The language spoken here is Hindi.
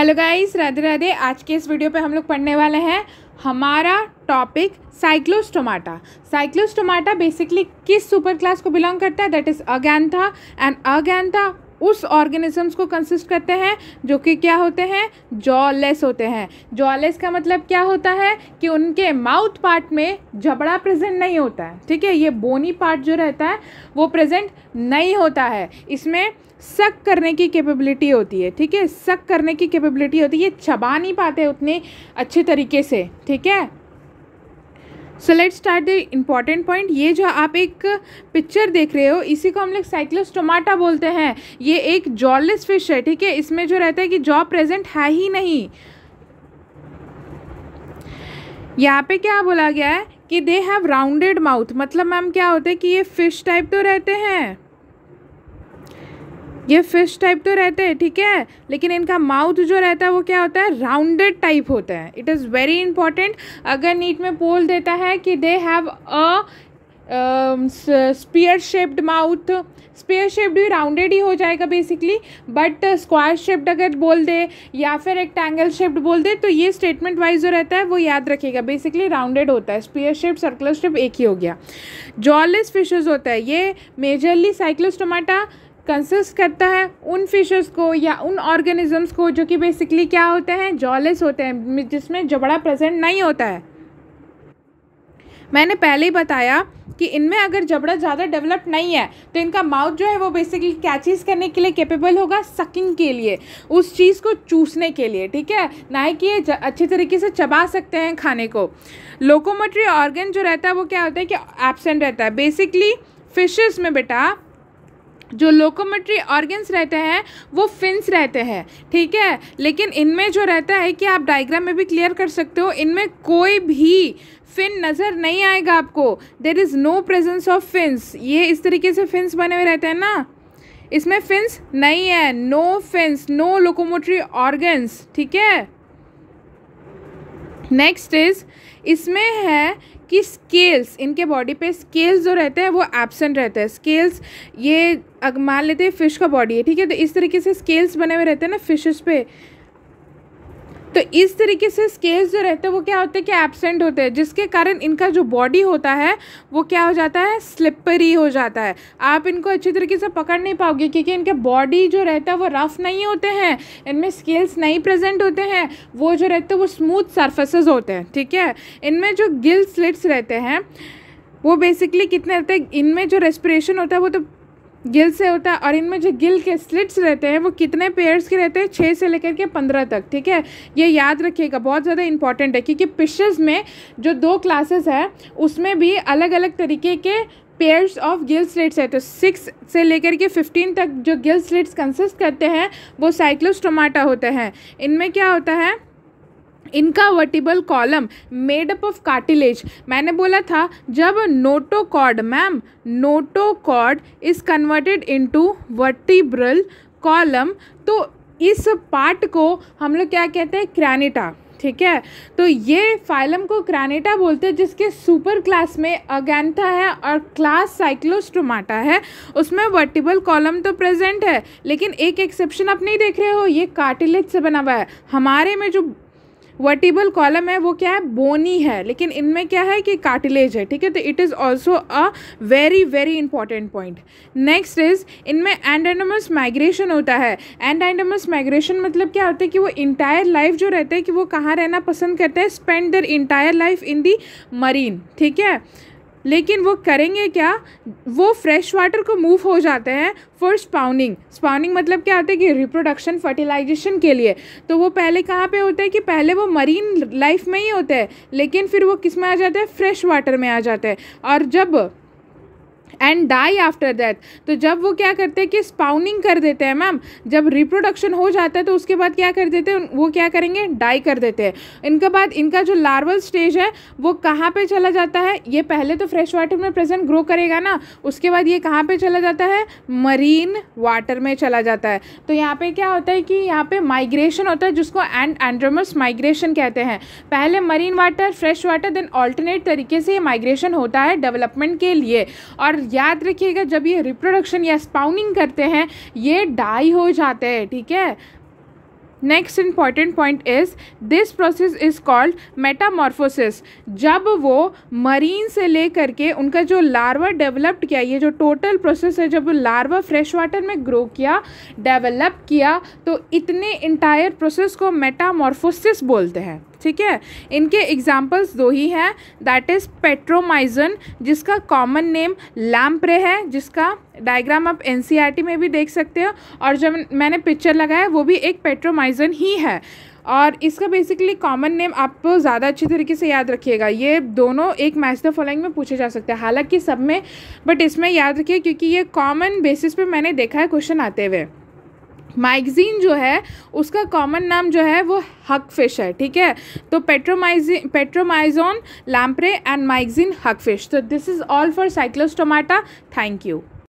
Hello guys, Radhe Radhe. आज के इस वीडियो पे हम लोग पढ़ने वाले हैं हमारा टॉपिक साइक्लोस्टोमाटा। साइक्लोस्टोमाटा बेसिकली किस सुपर क्लास को बिलोंग करता है? That is agnatha. And agnatha उस ऑर्गेनिजम्स को कंसिस्ट करते हैं जो कि क्या होते हैं? जॉलेस होते हैं। जॉलेस का मतलब क्या होता है कि उनके माउथ पार्ट में जबड़ा प्रेजेंट नहीं होता है। ठीक है, ये बोनी पार्ट जो रहता है वो प्रेजेंट नहीं होता है। इसमें सक करने की कैपेबिलिटी होती है। ठीक है, सक करने की कैपेबिलिटी होती है। ये चबा नहीं पाते उतने अच्छे तरीके से। ठीक है, so let's start the important point. ये जो आप एक पिक्चर देख रहे हो इसी को हम लोग साइक्लोस्टोमाटा बोलते हैं। ये एक जॉलेस फिश है। ठीक है, इसमें जो रहता है कि जॉ प्रेजेंट है ही नहीं। यहाँ पे क्या बोला गया है कि दे हैव राउंडेड माउथ। मतलब मैम क्या होता है कि ये फिश टाइप तो रहते हैं, ये फिश टाइप तो रहते हैं। ठीक है, लेकिन इनका माउथ जो रहता है वो क्या होता है? राउंडेड टाइप होता है। It is very important. अगर नीट में पोल देता है कि they have a spear shaped mouth, spear shaped भी राउंडेड ही हो जाएगा बेसिकली, बट स्क्वायर शेप्ड अगर बोल दे या फिर रेक्टेंगल शेप्ड बोल दे तो ये स्टेटमेंट वाइज जो रहता है वो याद रखिएगा। बेसिकली राउंडेड होता है, स्पीयर शेप सर्कुलर शेप एक ही हो गया। जॉलेस फिशेस होता है, ये मेजरली साइक्लोस्टोमाटा कंसिस्ट करता है उन फिशेस को या उन ऑर्गेनिजम्स को जो कि बेसिकली क्या होते हैं? जॉलेस होते हैं, जिसमें जबड़ा प्रेजेंट नहीं होता है। मैंने पहले ही बताया कि इनमें अगर जबड़ा ज़्यादा डेवलप नहीं है तो इनका माउथ जो है वो बेसिकली क्या चीज़ करने के लिए कैपेबल होगा? सकिंग के लिए, उस चीज़ को चूसने के लिए। ठीक है, ना ही कि ये अच्छे तरीके से चबा सकते हैं खाने को। लोकोमोटरी ऑर्गन जो रहता है वो क्या होता है कि एब्सेंट रहता है। बेसिकली फिशेस में बेटा जो लोकोमोटरी ऑर्गन्स रहते हैं वो फिन्स रहते हैं। ठीक है, लेकिन इनमें जो रहता है कि आप डायग्राम में भी क्लियर कर सकते हो, इनमें कोई भी फिन नज़र नहीं आएगा आपको। There is no presence of fins. ये इस तरीके से फिन्स बने हुए रहते हैं ना, इसमें फिन्स नहीं है। No fins, no locomotory organs. ठीक है, नेक्स्ट इज इसमें है कि स्केल्स, इनके बॉडी पे स्केल्स जो रहते हैं वो एब्सेंट रहते हैं। स्केल्स ये मान लेते हैं फिश का बॉडी है। ठीक है, तो इस तरीके से स्केल्स बने हुए रहते हैं ना फिशेस पे, तो इस तरीके से स्केल्स जो रहते हैं वो क्या होते हैं कि एब्सेंट होते हैं, जिसके कारण इनका जो बॉडी होता है वो क्या हो जाता है? स्लिपरी हो जाता है। आप इनको अच्छी तरीके से पकड़ नहीं पाओगे क्योंकि इनके बॉडी जो रहता है वो रफ नहीं होते हैं, इनमें स्केल्स नहीं प्रेजेंट होते हैं, वो जो रहते हैं वो स्मूथ सरफेसेस होते हैं। ठीक है, इनमें जो गिल स्लिट्स रहते हैं वो बेसिकली कितने रहते हैं? इनमें जो रेस्पिरेशन होता है वो तो गिल से होता है, और इनमें जो गिल के स्लिट्स रहते हैं वो कितने पेयर्स के रहते हैं? 6 से लेकर के 15 तक। ठीक है, ये याद रखिएगा, बहुत ज़्यादा इंपॉर्टेंट है क्योंकि फिशेस में जो 2 क्लासेस है उसमें भी अलग अलग तरीके के पेयर्स ऑफ गिल स्लिट्स है। तो 6 से लेकर के 15 तक जो गिल स्लिट्स कंसिस्ट करते हैं वो साइक्लोस्टोमाटा होते हैं। इनमें क्या होता है? इनका vertebral column made up of cartilage. मैंने बोला था जब notochord, ma'am notochord is converted into vertebral column, तो इस पार्ट को हम लोग क्या कहते हैं? क्रैनिटा। ठीक है, तो ये फाइलम को क्रैनिटा बोलते हैं, जिसके सुपर क्लास में अगैंथा है और क्लास साइक्लोस्टोमाटा है। उसमें वर्टिबल कॉलम तो प्रेजेंट है, लेकिन एक एक्सेप्शन आप नहीं देख रहे हो, ये कार्टिलेज से बना हुआ है। हमारे में जो वर्टिबल कॉलम है वो क्या है? बोनी है, लेकिन इनमें क्या है कि कार्टिलेज है। ठीक है, तो it is also a very very important point. Next is इनमें एंडाइनमस माइग्रेशन होता है। एंडाइनमस माइग्रेशन मतलब क्या होता है कि वो इंटायर लाइफ जो रहता है कि वो कहाँ रहना पसंद करते हैं? Spend their entire life in the marine. ठीक है, लेकिन वो करेंगे क्या? वो फ्रेश वाटर को मूव हो जाते हैं फॉर स्पाउनिंग। स्पाउनिंग मतलब क्या होता है कि रिप्रोडक्शन, फर्टिलाइजेशन के लिए। तो वो पहले कहाँ पे होता है कि पहले वो मरीन लाइफ में ही होते हैं, लेकिन फिर वो किस में आ जाते हैं? फ्रेश वाटर में आ जाते हैं। और जब एंड डाई आफ्टर दैट, तो जब वो क्या करते हैं कि स्पाउनिंग कर देते हैं मैम, जब रिप्रोडक्शन हो जाता है तो उसके बाद क्या कर देते हैं? वो क्या करेंगे? डाई कर देते हैं। इनके बाद इनका जो लार्वल स्टेज है वो कहाँ पे चला जाता है? ये पहले तो फ्रेश वाटर में प्रेजेंट ग्रो करेगा ना, उसके बाद ये कहाँ पे चला जाता है? मरीन वाटर में चला जाता है। तो यहाँ पे क्या होता है कि यहाँ पे माइग्रेशन होता है जिसको एंड्रोमस माइग्रेशन कहते हैं। पहले marine water, fresh water, then alternate तरीके से ये माइग्रेशन होता है डेवलपमेंट के लिए। और याद रखिएगा जब ये रिप्रोडक्शन या स्पाउनिंग करते हैं ये डाई हो जाते हैं। ठीक है, next important point is this process is called Metamorphosis. जब वो मरीन से लेकर के उनका जो लार्वा डेवलप्ड किया, ये जो टोटल प्रोसेस है, जब लार्वा फ्रेश वाटर में ग्रो किया, डेवलप किया, तो इतने इंटायर प्रोसेस को मेटामॉर्फोसिस बोलते हैं। ठीक है, इनके एग्जाम्पल्स दो ही हैं, दैट इज़ पेट्रोमाइजन, जिसका कॉमन नेम लैम्प्रे है, जिसका डायग्राम आप एनसीईआरटी में भी देख सकते हो, और जो मैंने पिक्चर लगाया वो भी एक पेट्रोमाइजन ही है। और इसका बेसिकली कॉमन नेम आप ज़्यादा अच्छी तरीके से याद रखिएगा, ये दोनों एक मैच द फॉलोइंग में पूछे जा सकते हैं, हालांकि सब में, बट इसमें याद रखिए क्योंकि ये कॉमन बेसिस पे मैंने देखा है क्वेश्चन आते हुए। माइग्जीन जो है उसका कॉमन नाम जो है वो हकफिश है। ठीक है, तो पेट्रोमाइजोन, लैम्प्रे एंड माइग्जीन, हकफिश। तो this is all for Cyclostomata. Thank you.